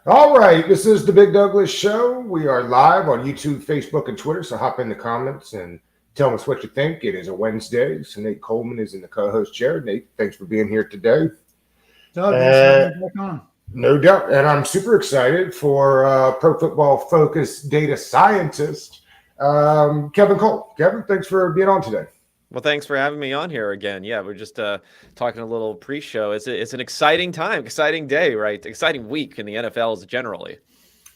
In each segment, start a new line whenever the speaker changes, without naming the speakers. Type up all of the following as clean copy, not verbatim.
All right, this is the Big Douglas Show. We are live on YouTube, Facebook, and Twitter. So hop in the comments and tell us what you think. It is a Wednesday. So Nate Coleman is in the co-host chair. Nate, thanks for being here today.
Doug, thanks for having
Uh,
me back on.
no doubt, and I'm super excited for Pro Football Focus data scientist Kevin Cole. Kevin, thanks for being on today.
Well, thanks for having me on here again. Yeah, we're just talking a little pre-show. It's an exciting time, exciting day, right? Exciting week in the NFLs generally.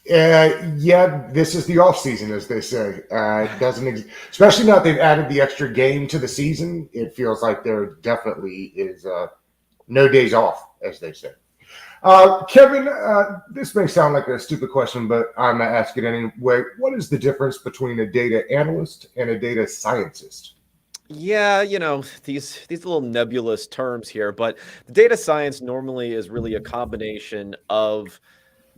Yeah, this is the off season, as they say. It doesn't, especially now that they've added the extra game to the season. It feels like there definitely is no days off, as they say. Kevin, this may sound like a stupid question, but I'm gonna ask it anyway. What is the difference between a data analyst and a data scientist?
Yeah, these little nebulous terms here, but the data science normally is really a combination of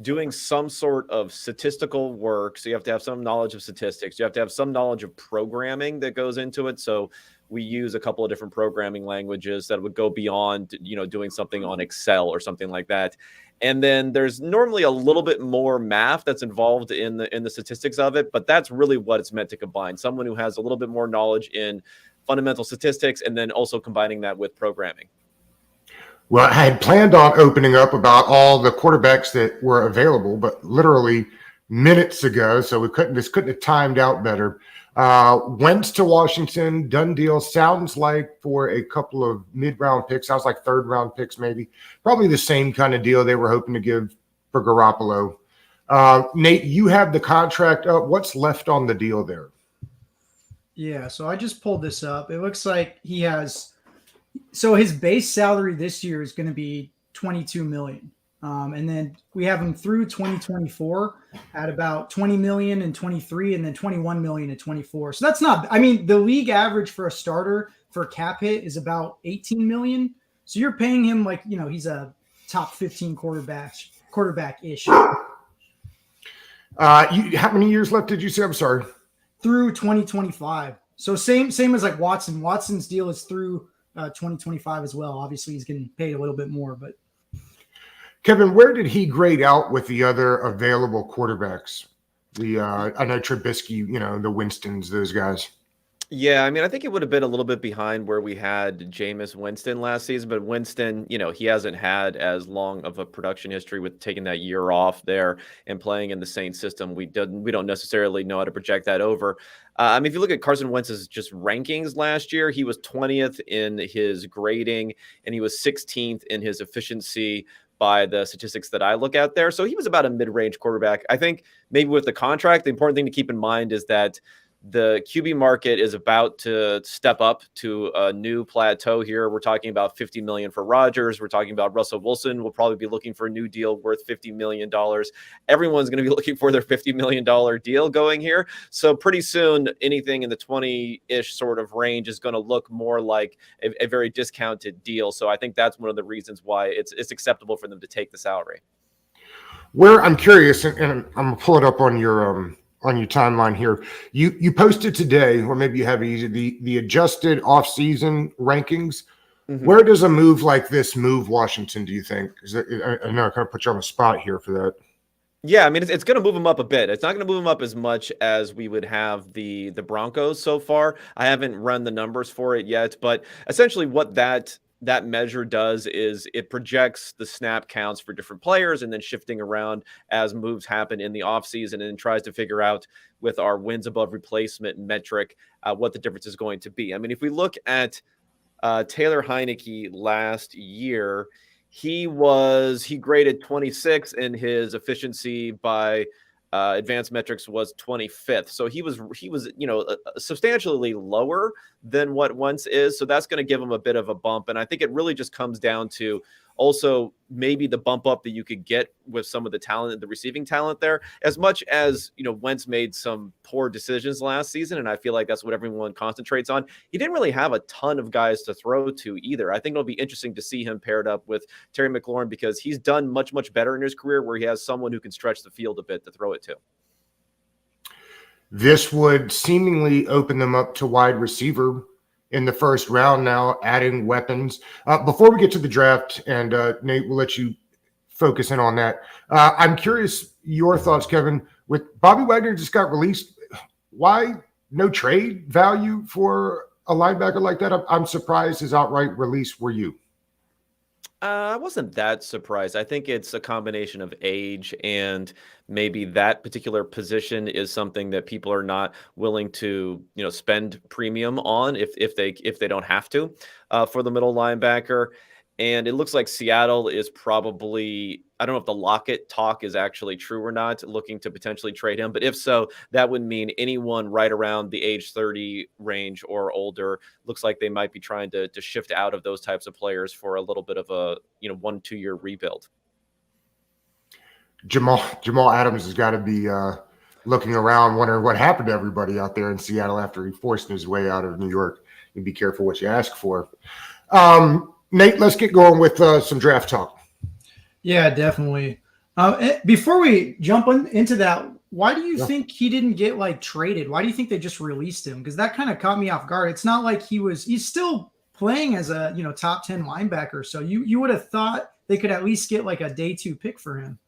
doing some sort of statistical work. So you have to have some knowledge of statistics. You have to have some knowledge of programming that goes into it. So we use a couple of different programming languages that would go beyond, doing something on Excel or something like that. And then there's normally a little bit more math that's involved in the statistics of it, but that's really what it's meant to combine. Someone who has a little bit more knowledge in fundamental statistics and then also combining that with programming.
Well, I had planned on opening up about all the quarterbacks that were available, but literally minutes ago, so this couldn't have timed out better. Wentz to Washington, done deal. Sounds like for a couple of mid-round picks. Sounds like third-round picks, maybe. Probably the same kind of deal they were hoping to give for Garoppolo. Nate, you have the contract up. What's left on the deal there?
Yeah, so I just pulled this up. It looks like he has so his base salary this year is going to be 22 million. And then we have him through 2024 at about 20 million in 23 and then 21 million in 24. So that's not, I mean, the league average for a starter for cap hit is about 18 million. So you're paying him like, he's a top 15 quarterback-ish.
How many years left did you say? I'm sorry.
Through 2025. So same as like Watson. Watson's deal is through 2025 as well. Obviously, he's getting paid a little bit more. But
Kevin, where did he grade out with the other available quarterbacks? I know Trubisky, the Winstons, those guys.
Yeah, I mean, I think it would have been a little bit behind where we had Jameis Winston last season, but Winston, he hasn't had as long of a production history with taking that year off there and playing in the same system. We don't necessarily know how to project that over. I mean, if you look at Carson Wentz's just rankings last year, he was 20th in his grading and he was 16th in his efficiency by the statistics that I look at there. So he was about a mid-range quarterback. I think maybe with the contract, the important thing to keep in mind is that the QB market is about to step up to a new plateau here. We're talking about $50 million for Rodgers. We're talking about Russell Wilson will probably be looking for a new deal worth $50 million. Everyone's going to be looking for their $50 million deal going here. So pretty soon, anything in the 20-ish sort of range is going to look more like a very discounted deal. So I think that's one of the reasons why it's acceptable for them to take the salary.
Where I'm curious, and I'm going to pull it up on your timeline here. You posted today, or maybe you have it easy, the adjusted off-season rankings. Mm-hmm. Where does a move like this move Washington, do you think? I know I kind of put you on the spot here for that.
Yeah, I mean, it's going to move them up a bit. It's not going to move them up as much as we would have the Broncos so far. I haven't run the numbers for it yet, but essentially what that measure does is it projects the snap counts for different players and then shifting around as moves happen in the offseason and then tries to figure out with our wins above replacement metric what the difference is going to be. I mean, if we look at Taylor Heineke last year, he graded 26 and his efficiency by advanced metrics was 25th. So he was substantially lower than what Wentz is. So that's going to give him a bit of a bump. And I think it really just comes down to also maybe the bump up that you could get with some of the talent, the receiving talent there, as much as, Wentz made some poor decisions last season. And I feel like that's what everyone concentrates on. He didn't really have a ton of guys to throw to either. I think it'll be interesting to see him paired up with Terry McLaurin because he's done much, much better in his career where he has someone who can stretch the field a bit to throw it to.
This would seemingly open them up to wide receiver in the first round now, adding weapons. Before we get to the draft, and Nate, we'll let you focus in on that. I'm curious your thoughts, Kevin. With Bobby Wagner just got released, why no trade value for a linebacker like that? I'm surprised his outright release. Were you?
I wasn't that surprised. I think it's a combination of age and maybe that particular position is something that people are not willing to, spend premium on if they don't have to for the middle linebacker. And it looks like Seattle is probably, I don't know if the Lockett talk is actually true or not, looking to potentially trade him. But if so, that would mean anyone right around the age 30 range or older looks like they might be trying to shift out of those types of players for a little bit of a 1-2 year rebuild.
Jamal Adams has got to be looking around, wondering what happened to everybody out there in Seattle after he forced his way out of New York. You be careful what you ask for. Nate, let's get going with some draft talk.
Yeah, definitely. Before we jump into that, why do you think he didn't get traded? Why do you think they just released him? Because that kind of caught me off guard. It's not like he's still playing as a top 10 linebacker. So you would have thought they could at least get a day 2 pick for him.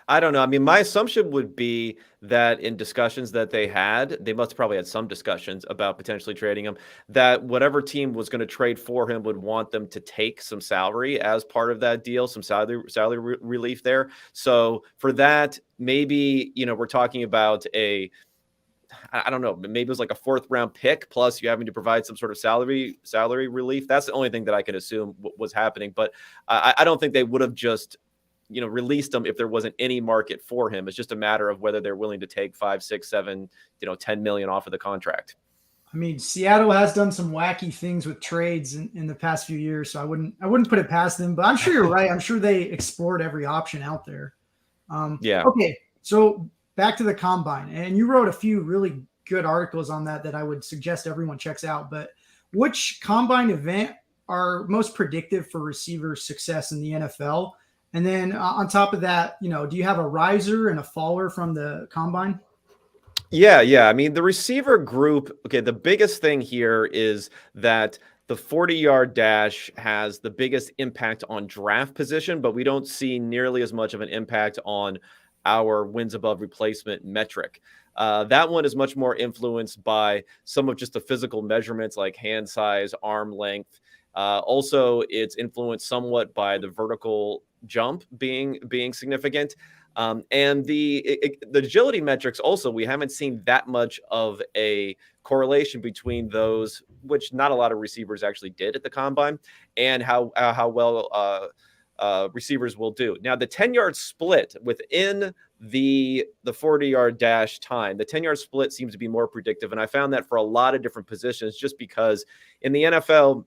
I don't know. I mean, my assumption would be that in discussions that they had, they must have probably had some discussions about potentially trading him, that whatever team was going to trade for him would want them to take some salary as part of that deal, some salary relief there. So for that, maybe, we're talking about I don't know, maybe it was like a 4th round pick plus you having to provide some sort of salary relief. That's the only thing that I could assume was happening. But I don't think they would have just released him if there wasn't any market for him. It's just a matter of whether they're willing to take 5, 6, 7, 10 million off of the contract.
I mean, Seattle has done some wacky things with trades in the past few years, so I wouldn't put it past them. But I'm sure you're right. I'm sure they explored every option out there.
Yeah.
Okay, so back to the combine, and you wrote a few really good articles on that I would suggest everyone checks out. But which combine event are most predictive for receiver success in the NFL? And then on top of that, do you have a riser and a faller from the combine?
Yeah. I mean, the receiver group, okay, the biggest thing here is that the 40-yard dash has the biggest impact on draft position, but we don't see nearly as much of an impact on our wins above replacement metric. That one is much more influenced by some of just the physical measurements like hand size, arm length. Also, it's influenced somewhat by the vertical jump being significant. And the agility metrics also, we haven't seen that much of a correlation between those, which not a lot of receivers actually did at the combine, and how well receivers will do. Now, the 10-yard split within the 40-yard dash time, the 10-yard split seems to be more predictive. And I found that for a lot of different positions, just because in the NFL,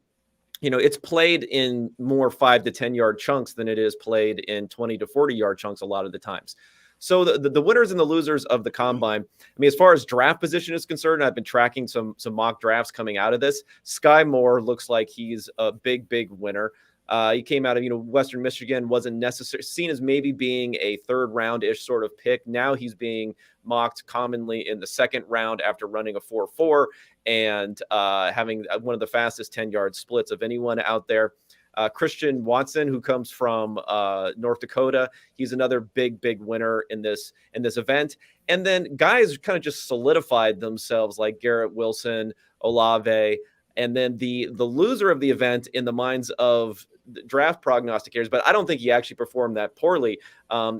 it's played in more 5 to 10 yard chunks than it is played in 20 to 40 yard chunks a lot of the times. So the winners and the losers of the combine, I mean, as far as draft position is concerned, I've been tracking some mock drafts coming out of this. Sky Moore looks like he's a big winner. He came out of, Western Michigan, wasn't necessarily seen as maybe being a 3rd round-ish sort of pick. Now he's being mocked commonly in the 2nd round after running a 4.4 and having one of the fastest 10-yard splits of anyone out there. Christian Watson, who comes from North Dakota, he's another big winner in this event. And then guys kind of just solidified themselves like Garrett Wilson, Olave, and then the loser of the event in the minds of draft prognosticators, but I don't think he actually performed that poorly,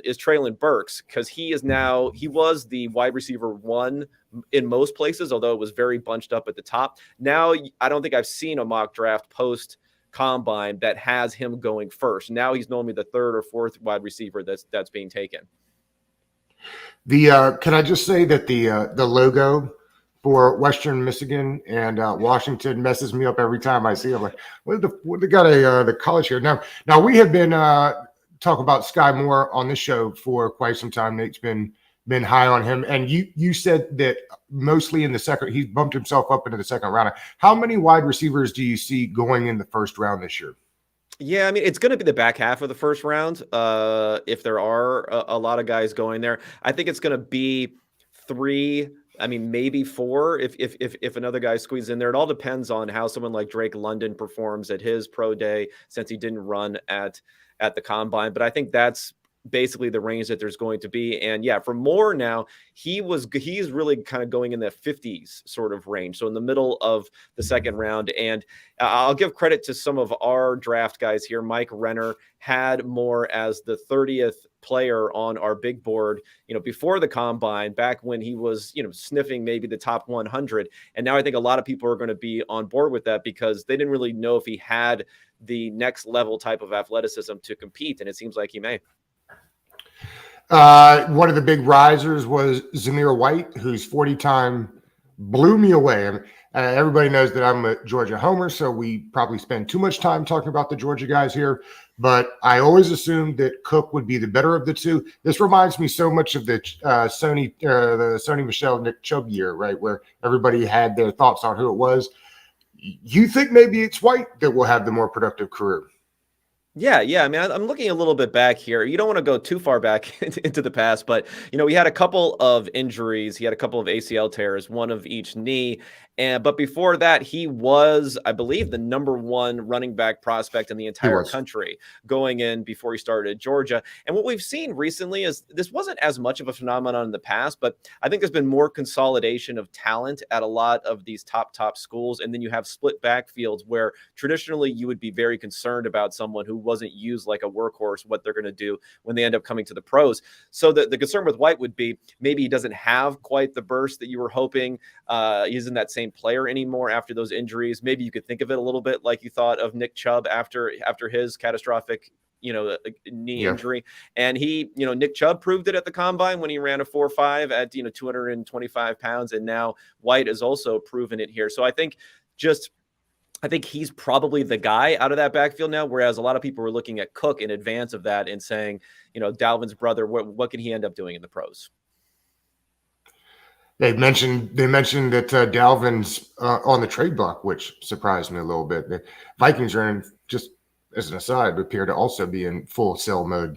is Treylon Burks, because he was the wide receiver 1 in most places, although it was very bunched up at the top. Now, I don't think I've seen a mock draft post combine that has him going first. Now he's normally the 3rd or 4th wide receiver that's being taken.
Can I just say that the logo for Western Michigan and Washington messes me up every time I see it. I'm like, what they got the college here now? We have been talking about Sky Moore on this show for quite some time. Nate's been high on him, and you said that mostly in the second, he bumped himself up into the 2nd round. How many wide receivers do you see going in the 1st round this year?
Yeah, I mean, it's going to be the back half of the 1st round. If there are a lot of guys going there, I think it's going to be 3 I mean, maybe 4 if another guy squeezes in there. It all depends on how someone like Drake London performs at his pro day, since he didn't run at the combine. But I think that's basically the range that there's going to be. And yeah, for Moore now, he's really kind of going in the 50s sort of range. So in the middle of the second round. And I'll give credit to some of our draft guys here. Mike Renner had Moore as the 30th player on our big board, before the combine, back when he was, sniffing maybe the top 100. And now I think a lot of people are going to be on board with that, because they didn't really know if he had the next level type of athleticism to compete. And it seems like he may.
One of the big risers was Zamir White, whose 40 time blew me away. I mean, everybody knows that I'm a Georgia homer, so we probably spend too much time talking about the Georgia guys here. But I always assumed that Cook would be the better of the two. This reminds me so much of the Sony Michel Nick Chubb year, right, where everybody had their thoughts on who it was. You think maybe it's White that will have the more productive career?
Yeah. I mean, I'm looking a little bit back here. You don't want to go too far back into the past, but he had a couple of injuries. He had a couple of ACL tears, one of each knee. But before that, he was, I believe, the number 1 running back prospect in the entire country going in before he started at Georgia. And what we've seen recently is this wasn't as much of a phenomenon in the past, but I think there's been more consolidation of talent at a lot of these top schools. And then you have split backfields where traditionally you would be very concerned about someone who wasn't used like a workhorse, what they're going to do when they end up coming to the pros. So the concern with White would be maybe he doesn't have quite the burst that you were hoping. He's in that same player anymore after those injuries. Maybe you could think of it a little bit like you thought of Nick Chubb after his catastrophic knee injury. And Nick Chubb proved it at the combine when he ran a 4.5 at 225 pounds, and now White has also proven it here. So I think he's probably the guy out of that backfield now, whereas a lot of people were looking at Cook in advance of that and saying, Dalvin's brother, what can he end up doing in the pros?
They mentioned that Dalvin's on the trade block, which surprised me a little bit. The Vikings are in, just as an aside, appear to also be in full sell mode.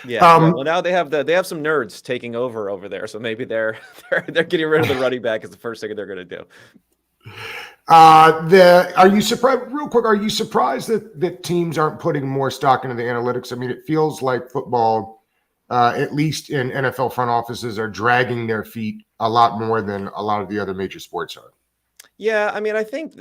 Yeah. Well, now they have some nerds taking over there, so maybe they're getting rid of the running back is the first thing they're going to do.
Are you surprised? Real quick, are you surprised that teams aren't putting more stock into the analytics? I mean, it feels like football, at least in NFL front offices, are dragging their feet a lot more than a lot of the other major sports are.
Yeah, I mean, I think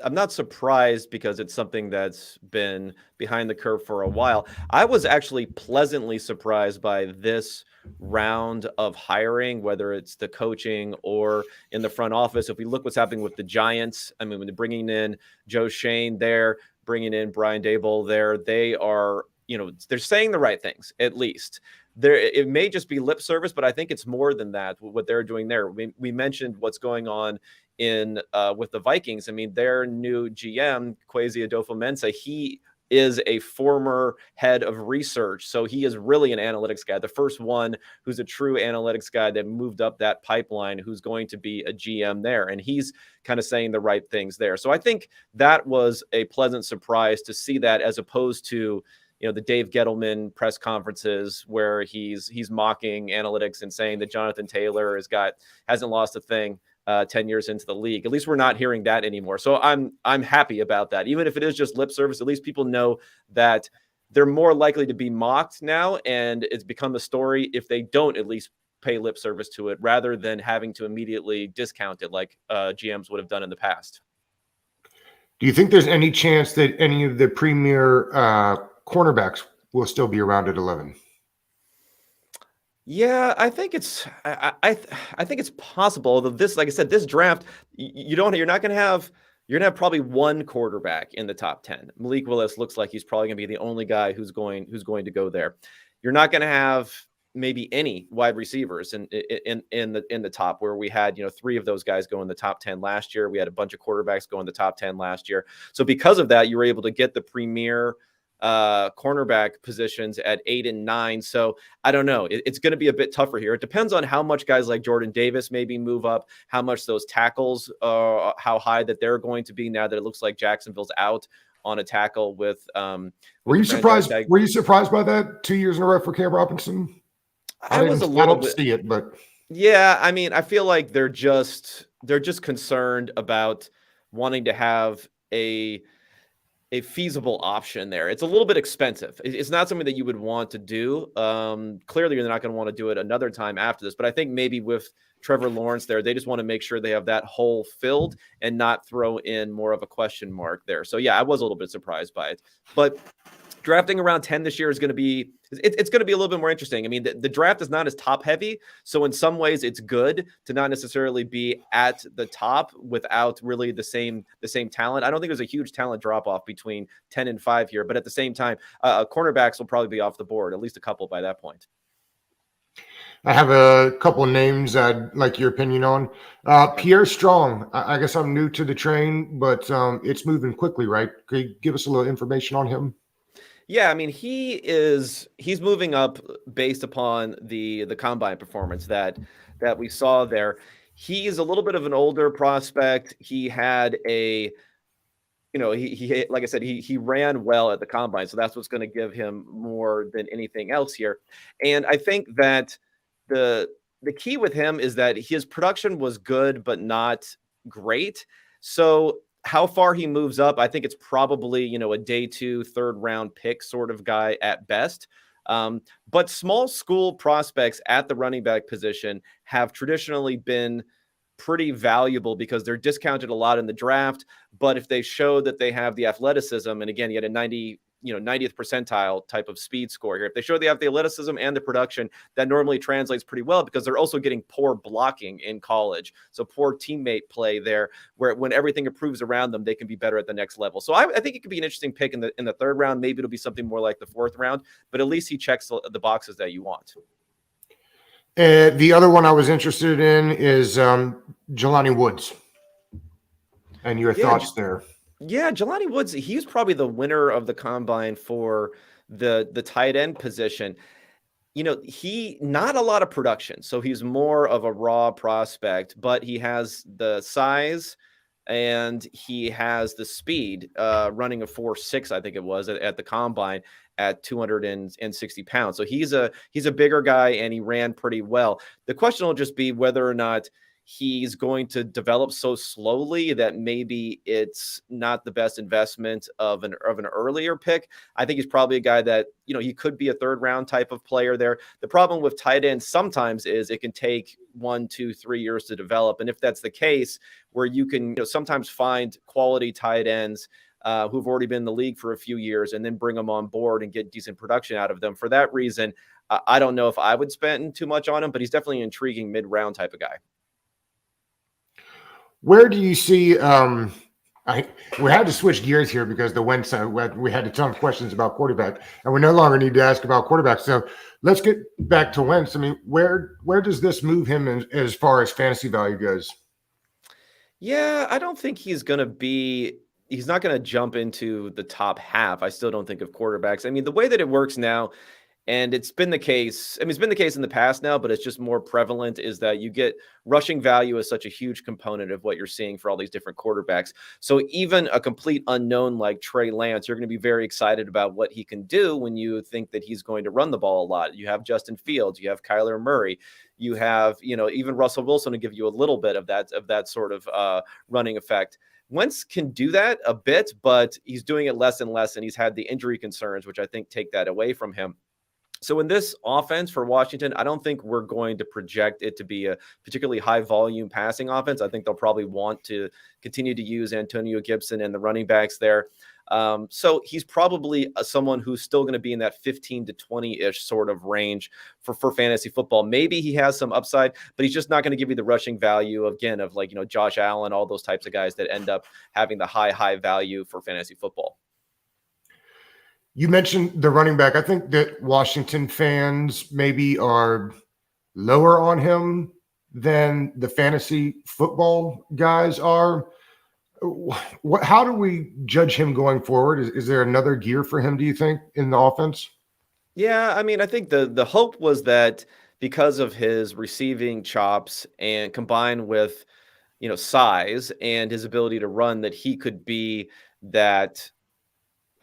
I'm not surprised because it's something that's been behind the curve for a while. I was actually pleasantly surprised by this round of hiring, whether it's the coaching or in the front office. If we look what's happening with the Giants, I mean, when they're bringing in Joe Shane there, bringing in Brian Daboll there, they are, they're saying the right things, at least. It may just be lip service, but I think it's more than that, what they're doing there. We mentioned what's going on with the Vikings. I mean, their new GM, Kwesi Adofo-Mensah, he is a former head of research. So he is really an analytics guy, the first one who's a true analytics guy that moved up that pipeline, who's going to be a GM there. And he's kind of saying the right things there. So I think that was a pleasant surprise to see that, as opposed to the Dave Gettleman press conferences where he's mocking analytics and saying that Jonathan Taylor hasn't lost a thing 10 years into the league. At least we're not hearing that anymore. So I'm happy about that. Even if it is just lip service, at least people know that they're more likely to be mocked now, and it's become a story if they don't at least pay lip service to it, rather than having to immediately discount it like GMs would have done in the past.
Do you think there's any chance that any of the premier cornerbacks will still be around at 11?
Yeah, I think it's I think it's possible. Although this, like I said, this draft, you're not going to have probably one quarterback in the top 10. Malik Willis looks like he's probably going to be the only guy who's going to go there. You're not going to have maybe any wide receivers in the top, where we had 3 of those guys go in the top 10 last year. We had a bunch of quarterbacks go in the top 10 last year. So because of that, you were able to get the premier cornerback positions at 8 and 9. So I don't know. It's going to be a bit tougher here. It depends on how much guys like Jordan Davis maybe move up, how much those tackles, how high that they're going to be now that it looks like Jacksonville's out on a tackle with.
Were you surprised? Were you surprised by that 2 years in a row for Cam Robinson?
I was a little bit.
See it, but
Yeah, I mean, I feel like they're just concerned about wanting to have a feasible option there. It's a little bit expensive. It's not something that you would want to do. Clearly, you're not going to want to do it another time after this. But I think maybe with Trevor Lawrence there, they just want to make sure they have that hole filled and not throw in more of a question mark there. So yeah, I was a little bit surprised by it. But drafting around 10 this year is going to be it's going to be a little bit more interesting. I mean, the draft is not as top heavy, so in some ways it's good to not necessarily be at the top without really the same talent. I don't think there's a huge talent drop off between 10 and 5 here, but at the same time, cornerbacks will probably be off the board, at least a couple by that point.
I have a couple of names I'd like your opinion on. Pierre Strong. I guess I'm new to the train, but it's moving quickly, right? Could you give us a little information on him?
Yeah, I mean he's moving up based upon the combine performance that we saw there. He's a little bit of an older prospect. He had a he like I said, he ran well at the combine, so that's what's going to give him more than anything else here. And I think that the the key with him is that his production was good but not great. So how far he moves up, I think it's probably a day two, third round pick sort of guy at best. But small school prospects at the running back position have traditionally been pretty valuable because they're discounted a lot in the draft. But if they show that they have the athleticism, and again, you had a 90th percentile type of speed score here. If they show they have the athleticism and the production, that normally translates pretty well because they're also getting poor blocking in college. So poor teammate play there, where when everything improves around them, they can be better at the next level. So I think it could be an interesting pick in the third round. Maybe it'll be something more like the fourth round, but at least he checks the boxes that you want.
The other one I was interested in is Jelani Woods, and your
Yeah,
thoughts there.
Yeah, Jelani Woods, he's probably the winner of the combine for the tight end position. He not a lot of production, so he's more of a raw prospect, but he has the size and he has the speed, running a 4.6, I think it was at the combine at 260 pounds. So he's a bigger guy and he ran pretty well. The question will just be whether or not he's going to develop so slowly that maybe it's not the best investment of an earlier pick. I think he's probably a guy that, he could be a third round type of player there. The problem with tight ends sometimes is it can take 1, 2, 3 years to develop. And if that's the case, where you can, sometimes find quality tight ends who've already been in the league for a few years and then bring them on board and get decent production out of them. For that reason, I don't know if I would spend too much on him, but he's definitely an intriguing mid-round type of guy.
Where do you see? We had to switch gears here because the Wentz. We had a ton of questions about quarterback, and we no longer need to ask about quarterback. So let's get back to Wentz. I mean, where does this move him as far as fantasy value goes?
Yeah, I don't think he's not going to jump into the top half. I still don't think of quarterbacks. I mean, the way that it works now, and it's been the case. I mean, it's been the case in the past now, but it's just more prevalent is that you get rushing value as such a huge component of what you're seeing for all these different quarterbacks. So even a complete unknown like Trey Lance, you're going to be very excited about what he can do when you think that he's going to run the ball a lot. You have Justin Fields, you have Kyler Murray, you have, even Russell Wilson to give you a little bit of that sort of running effect. Wentz can do that a bit, but he's doing it less and less, and he's had the injury concerns, which I think take that away from him. So in this offense for Washington, I don't think we're going to project it to be a particularly high volume passing offense. I think they'll probably want to continue to use Antonio Gibson and the running backs there. So he's probably someone who's still going to be in that 15 to 20-ish sort of range for fantasy football. Maybe he has some upside, but he's just not going to give you the rushing value again of like, Josh Allen, all those types of guys that end up having the high value for fantasy football.
You mentioned the running back. I think that Washington fans maybe are lower on him than the fantasy football guys are. How do we judge him going forward? Is there another gear for him, do you think, in the offense?
Yeah, I mean, I think the hope was that because of his receiving chops and combined with, size and his ability to run, that he could be that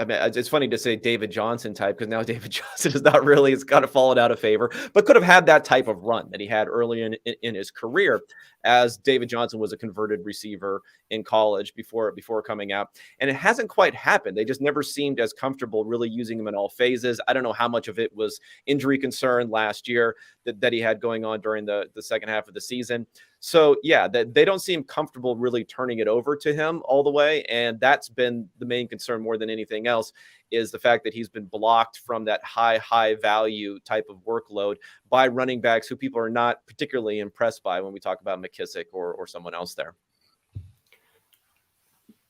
I mean, it's funny to say David Johnson type, because now David Johnson is not really, it's kind of fallen out of favor, but could have had that type of run that he had early in his career, as David Johnson was a converted receiver in college before coming out. And it hasn't quite happened. They just never seemed as comfortable really using him in all phases. I don't know how much of it was injury concern last year that he had going on during the second half of the season. So yeah, that they don't seem comfortable really turning it over to him all the way. And that's been the main concern more than anything else, is the fact that he's been blocked from that high value type of workload by running backs who people are not particularly impressed by when we talk about McKissick or someone else there.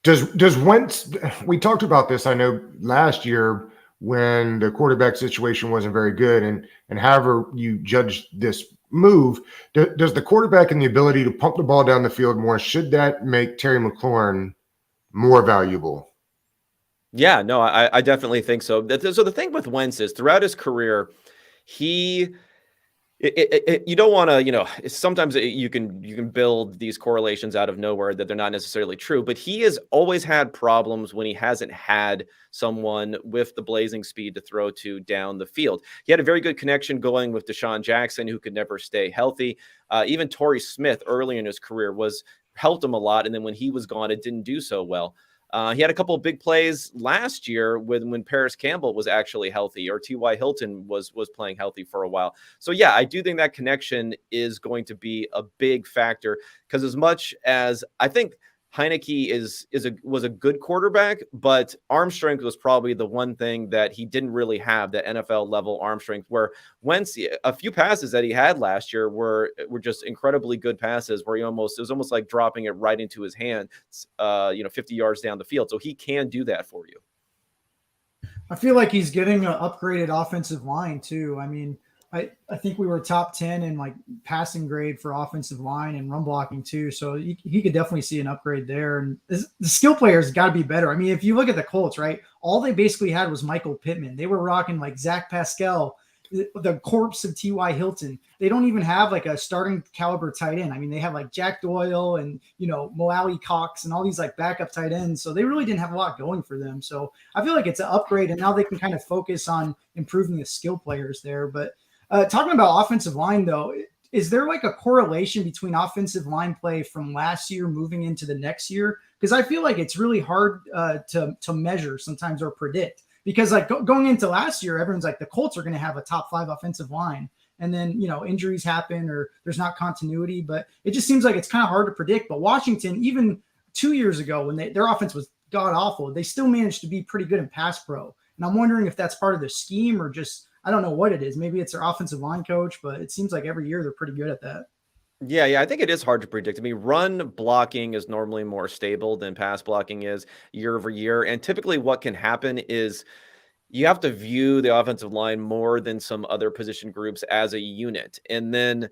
Does Wentz, we talked about this, I know, last year when the quarterback situation wasn't very good, and however you judge this move, does the quarterback and the ability to pump the ball down the field more, should that make Terry McLaurin more valuable?
Yeah, no, I definitely think so. So the thing with Wentz is, throughout his career, you don't want to, sometimes you can build these correlations out of nowhere that they're not necessarily true, but he has always had problems when he hasn't had someone with the blazing speed to throw to down the field. He had a very good connection going with Deshaun Jackson, who could never stay healthy. Even Torrey Smith early in his career helped him a lot, and then when he was gone, it didn't do so well. He had a couple of big plays last year when Paris Campbell was actually healthy, or T.Y. Hilton was playing healthy for a while. So yeah, I do think that connection is going to be a big factor, because as much as I think Heineke was a good quarterback, but arm strength was probably the one thing that he didn't really have, that NFL level arm strength, where Wentz, a few passes that he had last year were just incredibly good passes, where it was almost like dropping it right into his hands, 50 yards down the field. So he can do that for you.
I feel like he's getting an upgraded offensive line too. I mean, I think we were top 10 in like passing grade for offensive line and run blocking too. So he could definitely see an upgrade there. And the skill players got to be better. I mean, if you look at the Colts, right, all they basically had was Michael Pittman. They were rocking like Zach Pascal, the corpse of T.Y. Hilton. They don't even have like a starting caliber tight end. I mean, they have like Jack Doyle and, Mo Alley Cox and all these like backup tight ends. So they really didn't have a lot going for them. So I feel like it's an upgrade, and now they can kind of focus on improving the skill players there. But talking about offensive line, though, is there like a correlation between offensive line play from last year moving into the next year? Because I feel like it's really hard to measure sometimes or predict. Because like going into last year, everyone's like, the Colts are going to have a top 5 offensive line. And then, injuries happen or there's not continuity. But it just seems like it's kind of hard to predict. But Washington, even 2 years ago, when their offense was god awful, they still managed to be pretty good in pass pro. And I'm wondering if that's part of the scheme or just, I don't know what it is. Maybe it's their offensive line coach, but it seems like every year they're pretty good at that.
Yeah, I think it is hard to predict. I mean, run blocking is normally more stable than pass blocking is year over year. And typically what can happen is you have to view the offensive line more than some other position groups as a unit. And then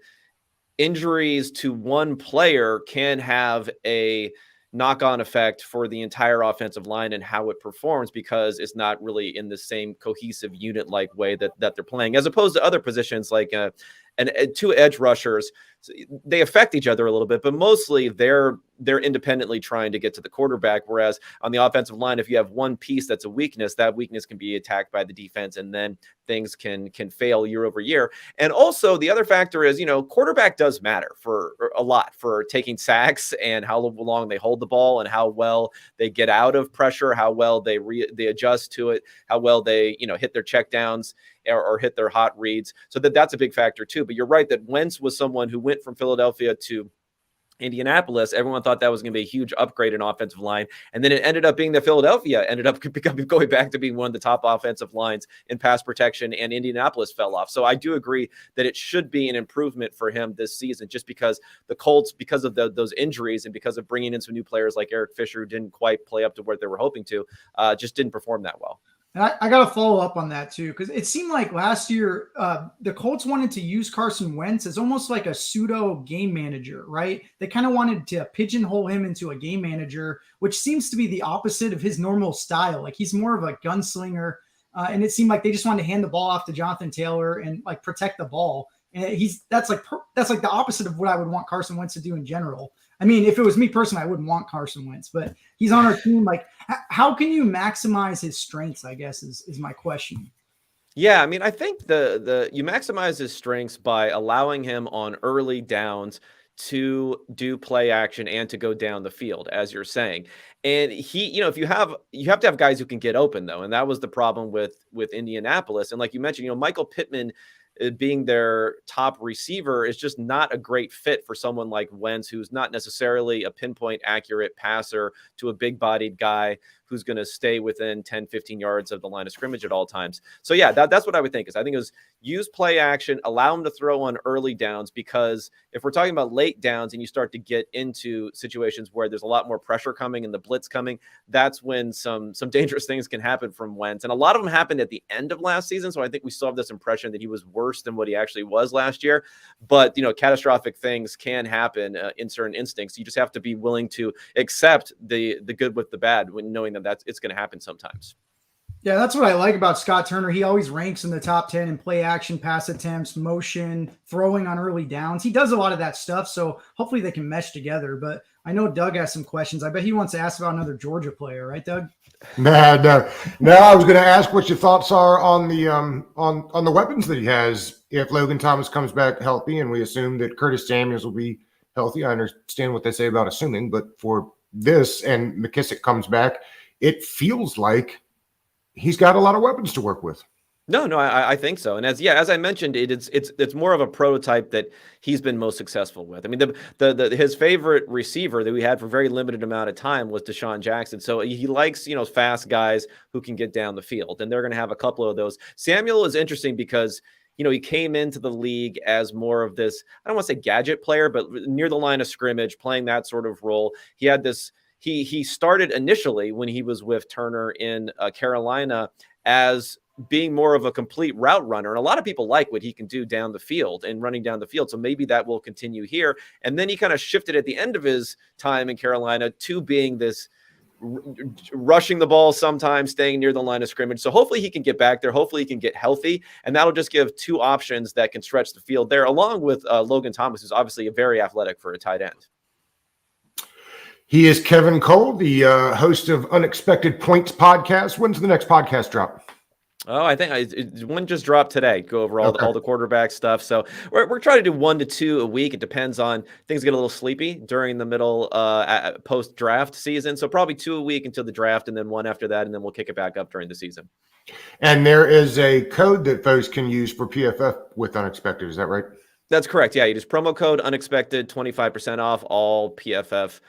injuries to one player can have a knock-on effect for the entire offensive line and how it performs, because it's not really in the same cohesive unit-like way that they're playing, as opposed to other positions like two edge rushers. They affect each other a little bit, but mostly they're independently trying to get to the quarterback. Whereas on the offensive line, if you have one piece that's a weakness, that weakness can be attacked by the defense, and then things can fail year over year. And also the other factor is, quarterback does matter for a lot, for taking sacks and how long they hold the ball and how well they get out of pressure, how well they adjust to it, how well they, hit their checkdowns or hit their hot reads. So that's a big factor too. But you're right that Wentz was someone who went from Philadelphia to Indianapolis. Everyone thought that was going to be a huge upgrade in offensive line. And then it ended up being that Philadelphia ended up going back to being one of the top offensive lines in pass protection, and Indianapolis fell off. So I do agree that it should be an improvement for him this season, just because the Colts, because of those injuries and because of bringing in some new players like Eric Fisher, who didn't quite play up to what they were hoping to, just didn't perform that well.
And I got to follow up on that too, because it seemed like last year the Colts wanted to use Carson Wentz as almost like a pseudo game manager, right? They kind of wanted to pigeonhole him into a game manager, which seems to be the opposite of his normal style. Like he's more of a gunslinger, and it seemed like they just wanted to hand the ball off to Jonathan Taylor and like protect the ball. and that's like the opposite of what I would want Carson Wentz to do in general. I mean, if it was me personally, I wouldn't want Carson Wentz, but he's on our team. Like, how can you maximize his strengths, I guess, is my question.
Yeah, I mean, I think you maximize his strengths by allowing him on early downs to do play action and to go down the field, as you're saying. And if you have to have guys who can get open though, and that was the problem with Indianapolis. And like you mentioned, Michael Pittman being their top receiver is just not a great fit for someone like Wentz, who's not necessarily a pinpoint accurate passer to a big bodied guy who's going to stay within 10, 15 yards of the line of scrimmage at all times. So yeah, that's what I would think. I think it was use play action, allow him to throw on early downs, because if we're talking about late downs and you start to get into situations where there's a lot more pressure coming and the blitz coming, that's when some dangerous things can happen from Wentz. And a lot of them happened at the end of last season. So I think we still have this impression that he was worse than what he actually was last year. But, catastrophic things can happen in certain instincts. You just have to be willing to accept the good with the bad, when knowing that it's going to happen sometimes.
Yeah, that's what I like about Scott Turner. He always ranks in the top 10 in play action, pass attempts, motion, throwing on early downs. He does a lot of that stuff, so hopefully they can mesh together. But I know Doug has some questions. I bet he wants to ask about another Georgia player, right, Doug?
No. I was going to ask what your thoughts are on the on the weapons that he has if Logan Thomas comes back healthy, and we assume that Curtis Samuels will be healthy. I understand what they say about assuming, but for this and McKissick comes back, it feels like he's got a lot of weapons to work with.
No, I think so. And as I mentioned, it's more of a prototype that he's been most successful with. I mean, his favorite receiver that we had for a very limited amount of time was Deshaun Jackson. So he likes, fast guys who can get down the field, and they're going to have a couple of those. Samuel is interesting because, he came into the league as more of this, I don't want to say gadget player, but near the line of scrimmage, playing that sort of role. He had this, he started initially when he was with Turner in Carolina as being more of a complete route runner. And a lot of people like what he can do down the field and running down the field. So maybe that will continue here. And then he kind of shifted at the end of his time in Carolina to being this rushing the ball sometimes, staying near the line of scrimmage. So hopefully he can get back there. Hopefully he can get healthy. And that'll just give two options that can stretch the field there, along with Logan Thomas, who's obviously very athletic for a tight end.
He is Kevin Cole, the host of Unexpected Points podcast. When's the next podcast drop?
Oh, I think one just dropped today. Go over all the quarterback stuff. So we're trying to do 1 to 2 a week. It depends on things get a little sleepy during the middle post draft season. So probably 2 a week until the draft, and then 1 after that, and then we'll kick it back up during the season.
And there is a code that folks can use for PFF with Unexpected. Is that right?
That's correct. Yeah, you just promo code Unexpected, 25% off all PFF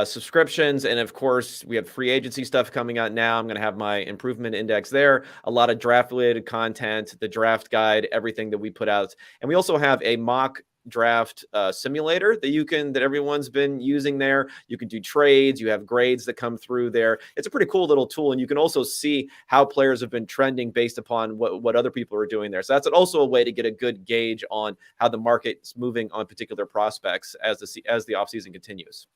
subscriptions. And of course, we have free agency stuff coming out now. I'm going to have my improvement index there, a lot of draft related content, the draft guide, everything that we put out. And we also have a mock draft simulator that everyone's been using there. You can do trades. You have grades that come through there. It's a pretty cool little tool. And you can also see how players have been trending based upon what other people are doing there. So that's also a way to get a good gauge on how the market's moving on particular prospects as the offseason continues.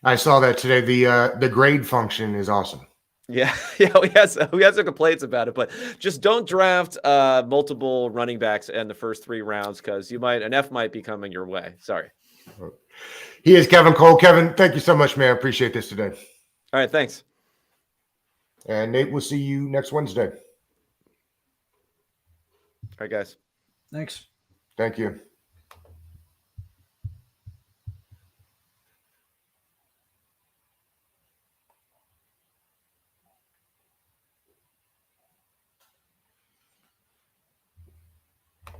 I saw that today. The grade function is awesome.
Yeah, we had some complaints about it, but just don't draft multiple running backs in the first 3 rounds, because an F might be coming your way. Sorry.
He is Kevin Cole. Kevin, thank you so much, man. Appreciate this today.
All right, thanks.
And Nate, we'll see you next Wednesday.
All right, guys.
Thanks.
Thank you.